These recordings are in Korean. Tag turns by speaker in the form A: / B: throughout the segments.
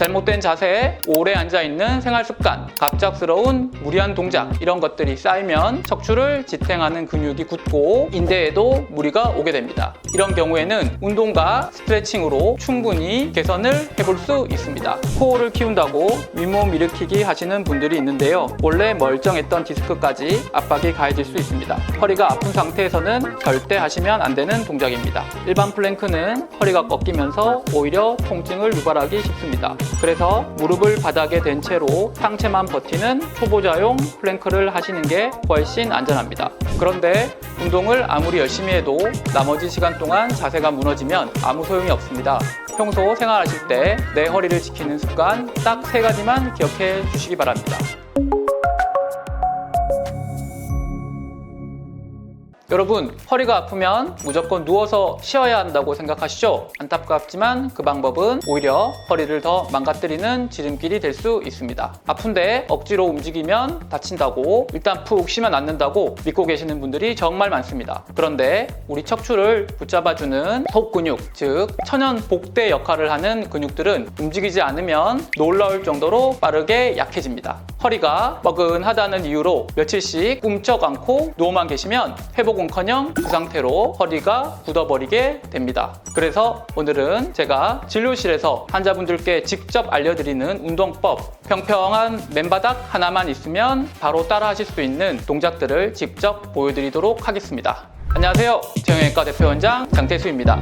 A: 잘못된 자세, 오래 앉아있는 생활습관, 갑작스러운 무리한 동작 이런 것들이 쌓이면 척추를 지탱하는 근육이 굳고 인대에도 무리가 오게 됩니다. 이런 경우에는 운동과 스트레칭으로 충분히 개선을 해볼 수 있습니다. 코어를 키운다고 윗몸 일으키기 하시는 분들이 있는데요. 원래 멀쩡했던 디스크까지 압박이 가해질 수 있습니다. 허리가 아픈 상태에서는 절대 하시면 안 되는 동작입니다. 일반 플랭크는 허리가 꺾이면서 오히려 통증을 유발하기 쉽습니다. 그래서 무릎을 바닥에 댄 채로 상체만 버티는 초보자용 플랭크를 하시는 게 훨씬 안전합니다. 그런데 운동을 아무리 열심히 해도 나머지 시간 동안 자세가 무너지면 아무 소용이 없습니다. 평소 생활하실 때 내 허리를 지키는 습관 딱 3가지만 기억해 주시기 바랍니다. 여러분, 허리가 아프면 무조건 누워서 쉬어야 한다고 생각하시죠? 안타깝지만 그 방법은 오히려 허리를 더 망가뜨리는 지름길이 될 수 있습니다. 아픈데 억지로 움직이면 다친다고, 일단 푹 쉬면 낫는다고 믿고 계시는 분들이 정말 많습니다. 그런데 우리 척추를 붙잡아주는 속 근육, 즉 천연 복대 역할을 하는 근육들은 움직이지 않으면 놀라울 정도로 빠르게 약해집니다. 허리가 뻐근하다는 이유로 며칠씩 꿈쩍 않고 누워만 계시면 회복은커녕 그 상태로 허리가 굳어버리게 됩니다. 그래서 오늘은 제가 진료실에서 환자분들께 직접 알려드리는 운동법, 평평한 맨바닥 하나만 있으면 바로 따라 하실 수 있는 동작들을 직접 보여드리도록 하겠습니다. 안녕하세요, 정형외과 대표원장 장태수입니다.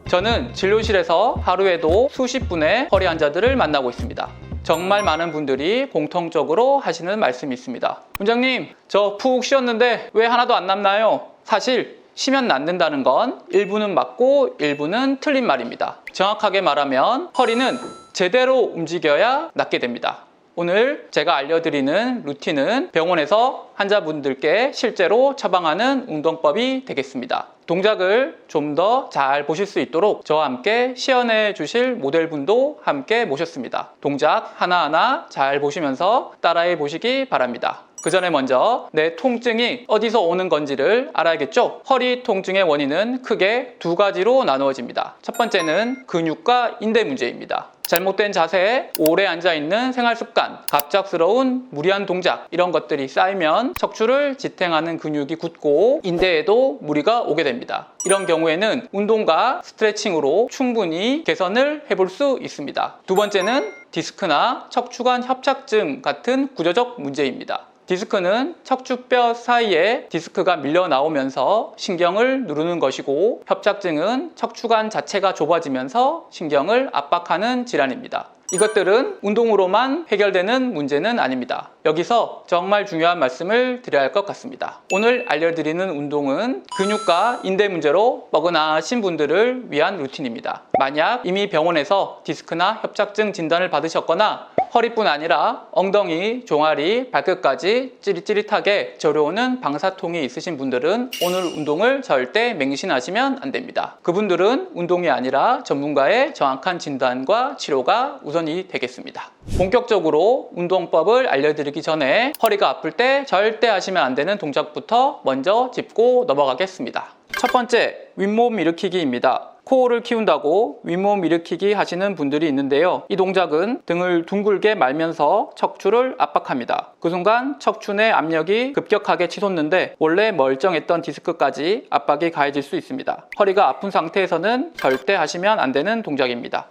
A: 저는 진료실에서 하루에도 수십 분의 허리 환자들을 만나고 있습니다. 정말 많은 분들이 공통적으로 하시는 말씀이 있습니다. 원장님, 저 푹 쉬었는데 왜 하나도 안 남나요? 사실 쉬면 낫는다는 건 일부는 맞고 일부는 틀린 말입니다. 정확하게 말하면 허리는 제대로 움직여야 낫게 됩니다. 오늘 제가 알려드리는 루틴은 병원에서 환자분들께 실제로 처방하는 운동법이 되겠습니다. 동작을 좀 더 잘 보실 수 있도록 저와 함께 시연해 주실 모델분도 함께 모셨습니다. 동작 하나하나 잘 보시면서 따라해 보시기 바랍니다. 그 전에 먼저 내 통증이 어디서 오는 건지를 알아야겠죠? 허리 통증의 원인은 크게 2가지로 나누어집니다. 첫 번째는 근육과 인대 문제입니다. 잘못된 자세, 오래 앉아있는 생활습관, 갑작스러운 무리한 동작 이런 것들이 쌓이면 척추를 지탱하는 근육이 굳고 인대에도 무리가 오게 됩니다. 이런 경우에는 운동과 스트레칭으로 충분히 개선을 해볼 수 있습니다. 두 번째는 디스크나 척추관 협착증 같은 구조적 문제입니다. 디스크는 척추뼈 사이에 디스크가 밀려 나오면서 신경을 누르는 것이고, 협착증은 척추관 자체가 좁아지면서 신경을 압박하는 질환입니다. 이것들은 운동으로만 해결되는 문제는 아닙니다. 여기서 정말 중요한 말씀을 드려야 할 것 같습니다. 오늘 알려드리는 운동은 근육과 인대 문제로 뻐근하신 분들을 위한 루틴입니다. 만약 이미 병원에서 디스크나 협착증 진단을 받으셨거나 허리뿐 아니라 엉덩이, 종아리, 발끝까지 찌릿찌릿하게 저려오는 방사통이 있으신 분들은 오늘 운동을 절대 맹신하시면 안 됩니다. 그분들은 운동이 아니라 전문가의 정확한 진단과 치료가 우선이 되겠습니다. 본격적으로 운동법을 알려드리기 전에 허리가 아플 때 절대 하시면 안 되는 동작부터 먼저 짚고 넘어가겠습니다. 첫 번째, 윗몸 일으키기입니다. 코어를 키운다고 윗몸 일으키기 하시는 분들이 있는데요. 이 동작은 등을 둥글게 말면서 척추를 압박합니다. 그 순간 척추 내 압력이 급격하게 치솟는데 원래 멀쩡했던 디스크까지 압박이 가해질 수 있습니다. 허리가 아픈 상태에서는 절대 하시면 안 되는 동작입니다.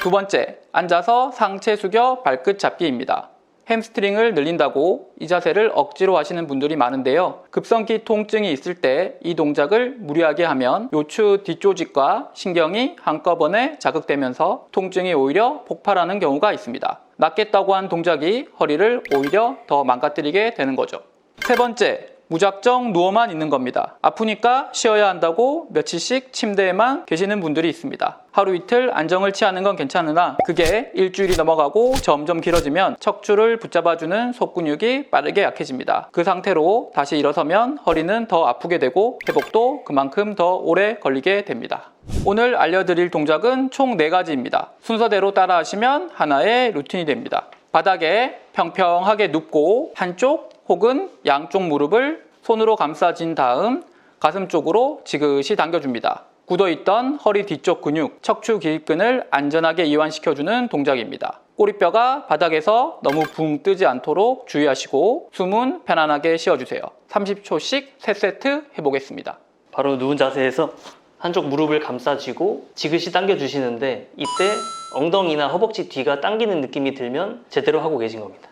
A: 두 번째, 앉아서 상체 숙여 발끝 잡기입니다. 햄스트링을 늘린다고 이 자세를 억지로 하시는 분들이 많은데요. 급성기 통증이 있을 때 이 동작을 무리하게 하면 요추 뒷조직과 신경이 한꺼번에 자극되면서 통증이 오히려 폭발하는 경우가 있습니다. 낫겠다고 한 동작이 허리를 오히려 더 망가뜨리게 되는 거죠. 세 번째, 무작정 누워만 있는 겁니다. 아프니까 쉬어야 한다고 며칠씩 침대에만 계시는 분들이 있습니다. 하루 이틀 안정을 취하는 건 괜찮으나 그게 일주일이 넘어가고 점점 길어지면 척추를 붙잡아주는 속근육이 빠르게 약해집니다. 그 상태로 다시 일어서면 허리는 더 아프게 되고 회복도 그만큼 더 오래 걸리게 됩니다. 오늘 알려드릴 동작은 총 4가지입니다. 순서대로 따라하시면 하나의 루틴이 됩니다. 바닥에 평평하게 눕고 한쪽 혹은 양쪽 무릎을 손으로 감싸진 다음 가슴 쪽으로 지그시 당겨줍니다. 굳어있던 허리 뒤쪽 근육, 척추 기립근을 안전하게 이완시켜주는 동작입니다. 꼬리뼈가 바닥에서 너무 붕 뜨지 않도록 주의하시고 숨은 편안하게 쉬어주세요. 30초씩 3세트 해보겠습니다.
B: 바로 누운 자세에서 한쪽 무릎을 감싸쥐고 지그시 당겨주시는데 이때 엉덩이나 허벅지 뒤가 당기는 느낌이 들면 제대로 하고 계신 겁니다.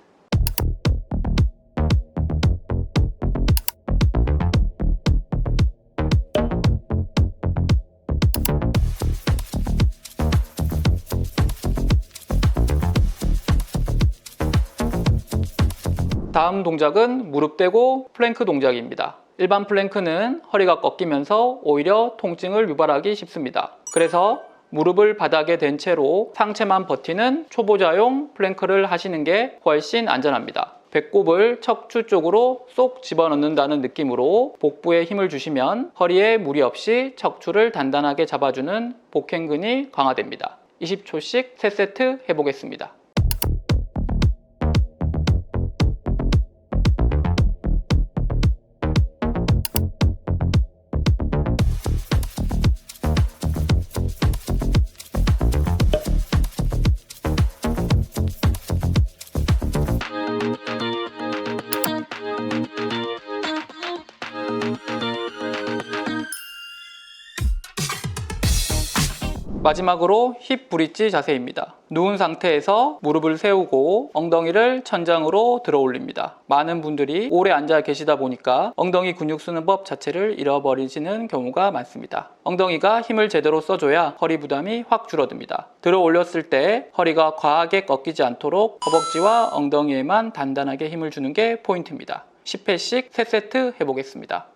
A: 다음 동작은 무릎 대고 플랭크 동작입니다. 일반 플랭크는 허리가 꺾이면서 오히려 통증을 유발하기 쉽습니다. 그래서 무릎을 바닥에 댄 채로 상체만 버티는 초보자용 플랭크를 하시는 게 훨씬 안전합니다. 배꼽을 척추 쪽으로 쏙 집어넣는다는 느낌으로 복부에 힘을 주시면 허리에 무리 없이 척추를 단단하게 잡아주는 복행근이 강화됩니다. 20초씩 3세트 해보겠습니다. 마지막으로 힙 브릿지 자세입니다. 누운 상태에서 무릎을 세우고 엉덩이를 천장으로 들어 올립니다. 많은 분들이 오래 앉아 계시다 보니까 엉덩이 근육 쓰는 법 자체를 잃어버리시는 경우가 많습니다. 엉덩이가 힘을 제대로 써줘야 허리 부담이 확 줄어듭니다. 들어 올렸을 때 허리가 과하게 꺾이지 않도록 허벅지와 엉덩이에만 단단하게 힘을 주는 게 포인트입니다. 10회씩 3세트 해보겠습니다.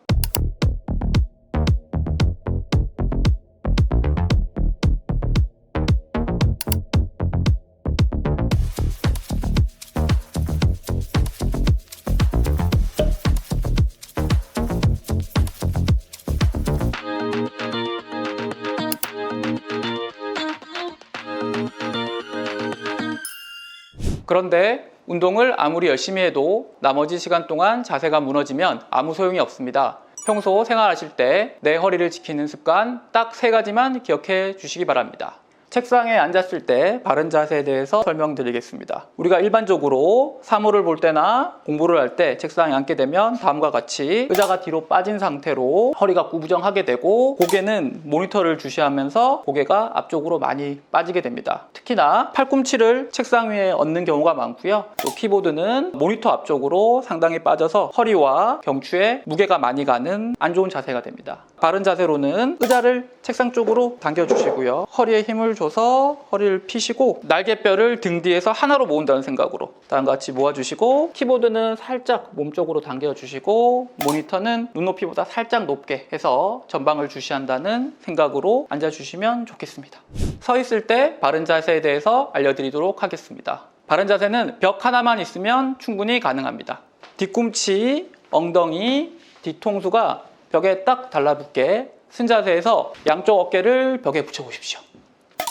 A: 그런데 운동을 아무리 열심히 해도 나머지 시간 동안 자세가 무너지면 아무 소용이 없습니다. 평소 생활하실 때 내 허리를 지키는 습관 딱 3가지만 기억해 주시기 바랍니다. 책상에 앉았을 때 바른 자세에 대해서 설명드리겠습니다. 우리가 일반적으로 사물을 볼 때나 공부를 할 때 책상에 앉게 되면 다음과 같이 의자가 뒤로 빠진 상태로 허리가 구부정하게 되고 고개는 모니터를 주시하면서 고개가 앞쪽으로 많이 빠지게 됩니다. 특히나 팔꿈치를 책상 위에 얹는 경우가 많고요. 또 키보드는 모니터 앞쪽으로 상당히 빠져서 허리와 경추에 무게가 많이 가는 안 좋은 자세가 됩니다. 바른 자세로는 의자를 책상 쪽으로 당겨주시고요. 허리에 힘을 줘서 허리를 펴시고 날개뼈를 등 뒤에서 하나로 모은다는 생각으로 다음과 같이 모아주시고 키보드는 살짝 몸쪽으로 당겨주시고 모니터는 눈높이보다 살짝 높게 해서 전방을 주시한다는 생각으로 앉아주시면 좋겠습니다. 서 있을 때 바른 자세에 대해서 알려드리도록 하겠습니다. 바른 자세는 벽 하나만 있으면 충분히 가능합니다. 뒤꿈치, 엉덩이, 뒤통수가 벽에 딱 달라붙게 쓴 자세에서 양쪽 어깨를 벽에 붙여보십시오.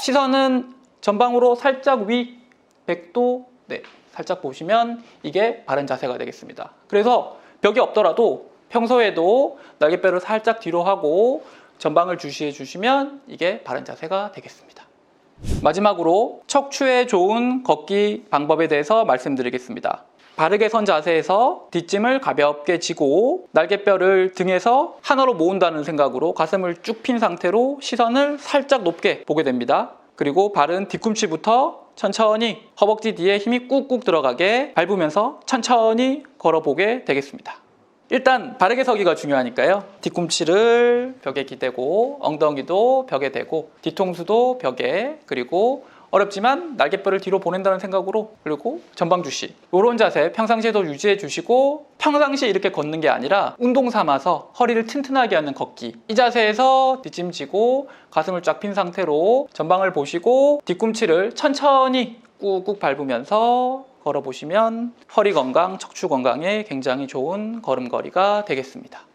A: 시선은 전방으로 살짝 위 100도 살짝 보시면 이게 바른 자세가 되겠습니다. 그래서 벽이 없더라도 평소에도 날개뼈를 살짝 뒤로 하고 전방을 주시해 주시면 이게 바른 자세가 되겠습니다. 마지막으로 척추에 좋은 걷기 방법에 대해서 말씀드리겠습니다. 바르게 선 자세에서 뒷짐을 가볍게 지고 날개뼈를 등에서 하나로 모은다는 생각으로 가슴을 쭉 핀 상태로 시선을 살짝 높게 보게 됩니다. 그리고 바른 뒤꿈치부터 천천히 허벅지 뒤에 힘이 꾹꾹 들어가게 밟으면서 천천히 걸어보게 되겠습니다. 일단 바르게 서기가 중요하니까요. 뒤꿈치를 벽에 기대고 엉덩이도 벽에 대고 뒤통수도 벽에 그리고 어렵지만 날개뼈를 뒤로 보낸다는 생각으로 그리고 전방 주시 이런 자세 평상시에도 유지해 주시고 평상시에 이렇게 걷는 게 아니라 운동 삼아서 허리를 튼튼하게 하는 걷기 이 자세에서 뒷짐 지고 가슴을 쫙 핀 상태로 전방을 보시고 뒤꿈치를 천천히 꾹꾹 밟으면서 걸어보시면 허리 건강, 척추 건강에 굉장히 좋은 걸음걸이가 되겠습니다.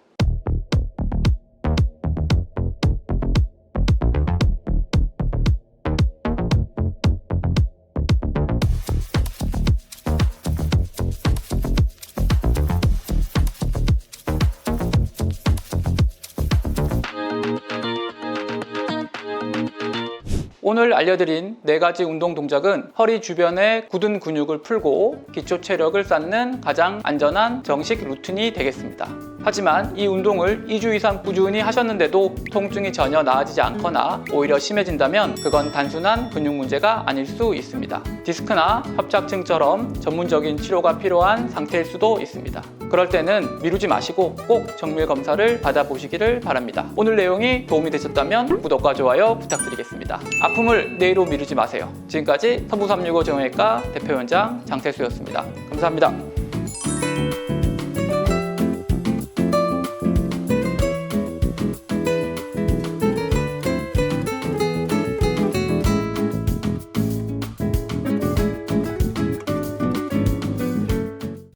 A: 오늘 알려드린 4가지 운동 동작은 허리 주변의 굳은 근육을 풀고 기초 체력을 쌓는 가장 안전한 정식 루틴이 되겠습니다. 하지만 이 운동을 2주 이상 꾸준히 하셨는데도 통증이 전혀 나아지지 않거나 오히려 심해진다면 그건 단순한 근육 문제가 아닐 수 있습니다. 디스크나 협착증처럼 전문적인 치료가 필요한 상태일 수도 있습니다. 그럴 때는 미루지 마시고 꼭 정밀 검사를 받아보시기를 바랍니다. 오늘 내용이 도움이 되셨다면 구독과 좋아요 부탁드리겠습니다. 아픔을 내일로 미루지 마세요. 지금까지 선부365 정형외과 대표원장 장태수였습니다. 감사합니다.